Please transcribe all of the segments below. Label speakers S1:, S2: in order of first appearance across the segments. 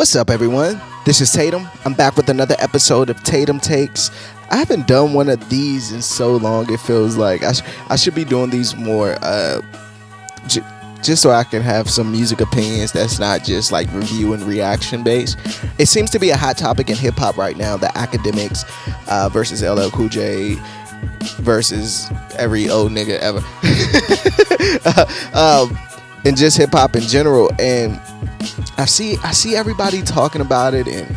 S1: What's up, everyone? This is Tatum. I'm back with another episode of Tatum Takes. I haven't done one of these in so long. It feels like I should be doing these more just so I can have some music opinions that's not just like review and reaction based. It seems to be a hot topic in hip hop right now, the Akademiks versus LL Cool J versus every old nigga ever. And just hip hop in general. And I see everybody talking about it, and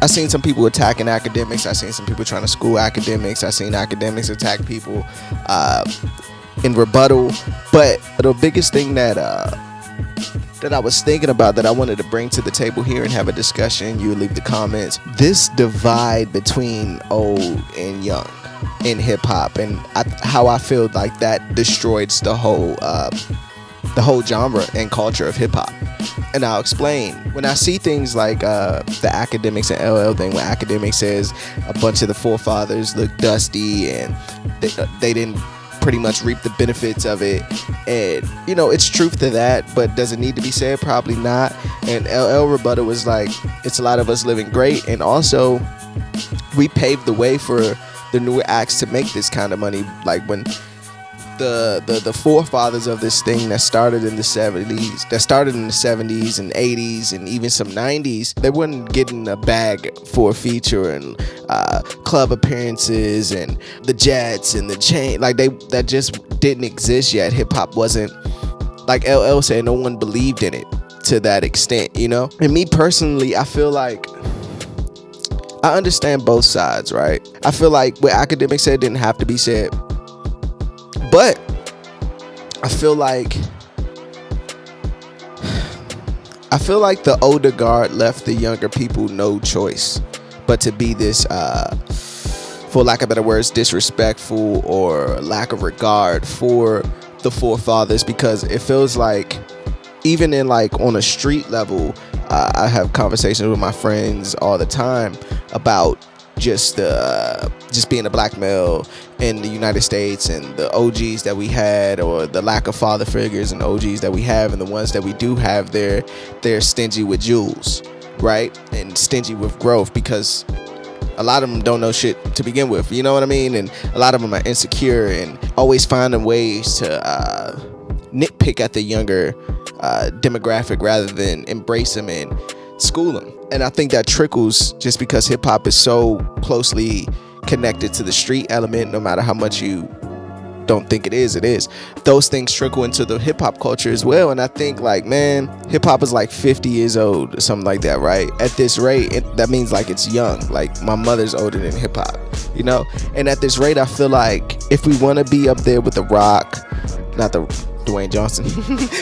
S1: I've seen some people attacking Akademiks. I've seen some people trying to school Akademiks. I've seen Akademiks attack people in rebuttal. But the biggest thing that I was thinking about that I wanted to bring to the table here and have a discussion, you would leave the comments, this divide between old and young in hip hop, and how I feel like that destroys the whole genre and culture of hip hop. And I'll explain. When I see things like the Akademiks and LL thing, when Akademiks says a bunch of the forefathers look dusty and they didn't pretty much reap the benefits of it, and it's truth to that, but does it need to be said? Probably not. And LL rebuttal was like, it's a lot of us living great, and also we paved the way for the newer acts to make this kind of money. Like when the forefathers of this thing that started in the 70s and 80s and even some 90s, they weren't getting a bag for a feature and club appearances and the jets and the chain, like that just didn't exist yet. Hip hop wasn't, like LL said, no one believed in it to that extent, And me personally, I feel like I understand both sides, right? I feel like what Akademiks said didn't have to be said. But I feel like the older guard left the younger people no choice but to be this, for lack of better words, disrespectful or lack of regard for the forefathers, because it feels like even in like on a street level, I have conversations with my friends all the time about just being a black male in the United States and the OGs that we had, or the lack of father figures and OGs that we have, and the ones that we do have, they're stingy with jewels, right? And stingy with growth, because a lot of them don't know shit to begin with, you know what I mean? And a lot of them are insecure and always finding ways to nitpick at the younger demographic rather than embrace them and school them. And I think that trickles just because hip hop is so closely connected to the street element. No matter how much you don't think it is, those things trickle into the hip hop culture as well. And I think, like, man, hip hop is like 50 years old or something like that, right? At this rate, that means like it's young. Like my mother's older than hip hop, and at this rate, I feel like if we want to be up there with the Rock, not the Dwayne Johnson,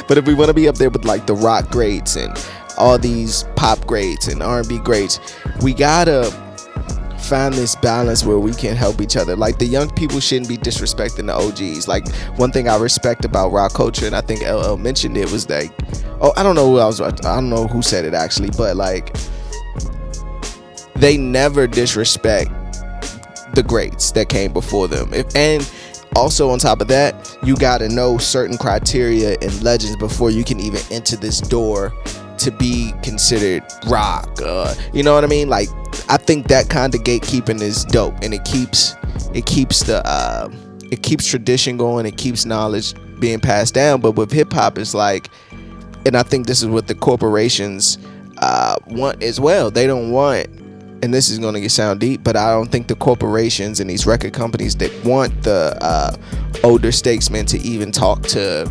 S1: but if we want to be up there with like the Rock greats and all these pop greats and R&B greats, we gotta find this balance where we can help each other. Like, the young people shouldn't be disrespecting the OGs. Like, one thing I respect about rock culture, and I think LL mentioned it, was like, I don't know who said it actually, but like, they never disrespect the greats that came before them. And also, on top of that, you gotta know certain criteria and legends before you can even enter this door to be considered rock. You know what I mean? Like, I think that kind of gatekeeping is dope, and it keeps tradition going. It keeps knowledge being passed down. But with hip hop, it's like, and I think this is what the corporations want as well. They don't want, and this is going to sound deep, but I don't think the corporations and these record companies that want the older statesmen to even talk to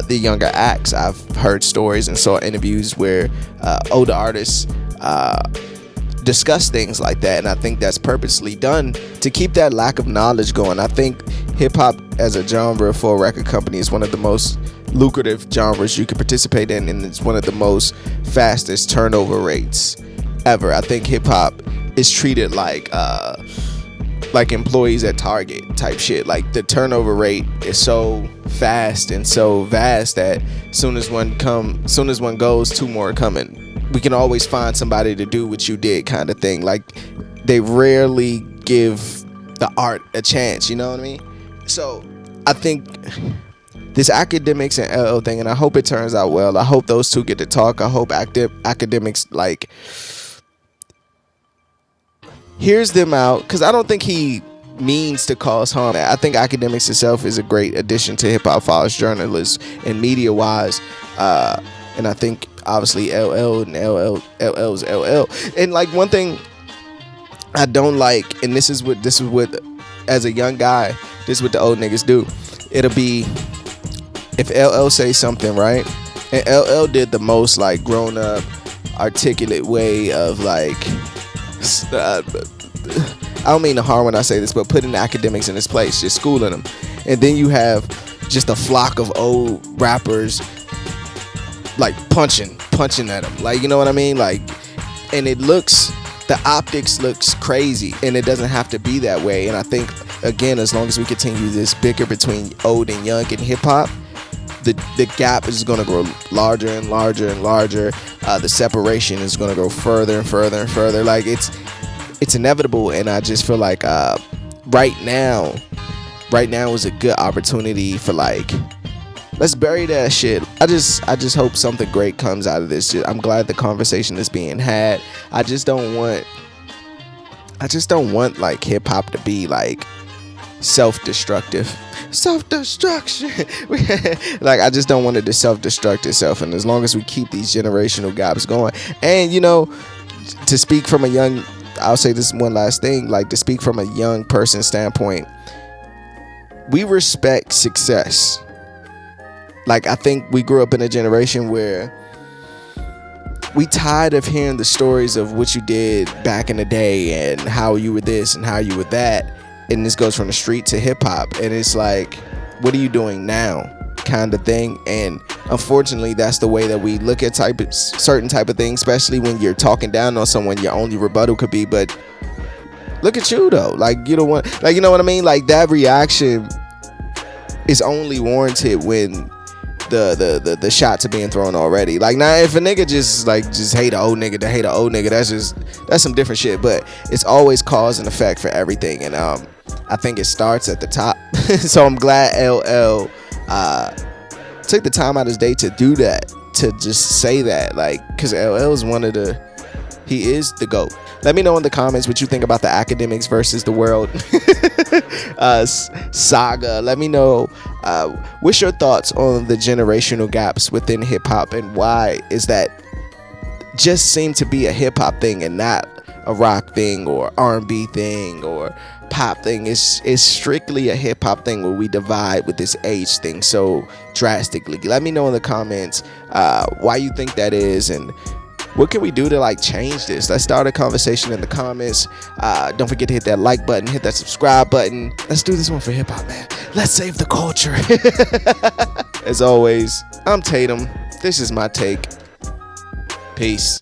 S1: the younger acts. I've heard stories and saw interviews where older artists discuss things like that, and I think that's purposely done to keep that lack of knowledge going. I think hip-hop as a genre for a record company is one of the most lucrative genres you can participate in, and it's one of the most fastest turnover rates ever. I think hip-hop is treated like employees at Target type shit. Like, the turnover rate is so fast and so vast that soon as one goes, two more are coming. We can always find somebody to do what you did, kind of thing. Like, they rarely give the art a chance, you know what I mean? So I think this Akademiks and LL thing, and I hope it turns out well. I hope those two get to talk. I hope Akademiks like hears them out, because I don't think he means to cause harm. I think Akademiks itself is a great addition to hip hop follows journalists and media wise, and I think obviously LL and LL's LL. And like one thing I don't like, and this is what as a young guy, this is what the old niggas do. It'll be if LL say something, right, and LL did the most like grown up, articulate way of like. I don't mean to harm when I say this, but putting Akademiks in his place, just schooling them. And then you have just a flock of old rappers like punching at him. Like, you know what I mean? Like, and the optics looks crazy, and it doesn't have to be that way. And I think, again, as long as we continue this bicker between old and young in hip hop, the gap is going to grow larger and larger and larger. The separation is going to go further and further and further. Like, it's inevitable, and I just feel like right now is a good opportunity for like, let's bury that shit. I just hope something great comes out of this. I'm glad the conversation is being had. I just don't want like hip hop to be like self-destruction. Like, I just don't want it to self-destruct itself. And as long as we keep these generational gaps going, and you know, to speak from a young, I'll say this one last thing, like to speak from a young person standpoint, we respect success. Like, I think we grew up in a generation where we tired of hearing the stories of what you did back in the day and how you were this and how you were that. And this goes from the street to hip hop, and it's like, what are you doing now, kind of thing. And unfortunately, that's the way that we look at certain type of things, especially when you're talking down on someone. Your only rebuttal could be, but look at you though, like, you don't want, like, you know what I mean? Like, that reaction is only warranted when the shots are being thrown already. Like, now if a nigga just hate an old nigga to hate an old nigga, that's some different shit. But it's always cause and effect for everything, and I think it starts at the top. So I'm glad LL took the time out of his day to do that, to just say that, like, because LL is he is the GOAT. Let me know in the comments what you think about the Akademiks versus the world saga. Let me know what's your thoughts on the generational gaps within hip hop, and why is that just seem to be a hip hop thing and not a rock thing or R&B thing or pop thing. It's strictly a hip hop thing where we divide with this age thing so drastically. Let me know in the comments why you think that is, and what can we do to like change this? Let's start a conversation in the comments. Don't forget to hit that like button, hit that subscribe button. Let's do this one for hip hop, man. Let's save the culture. As always, I'm Tatum. This is my take. Peace.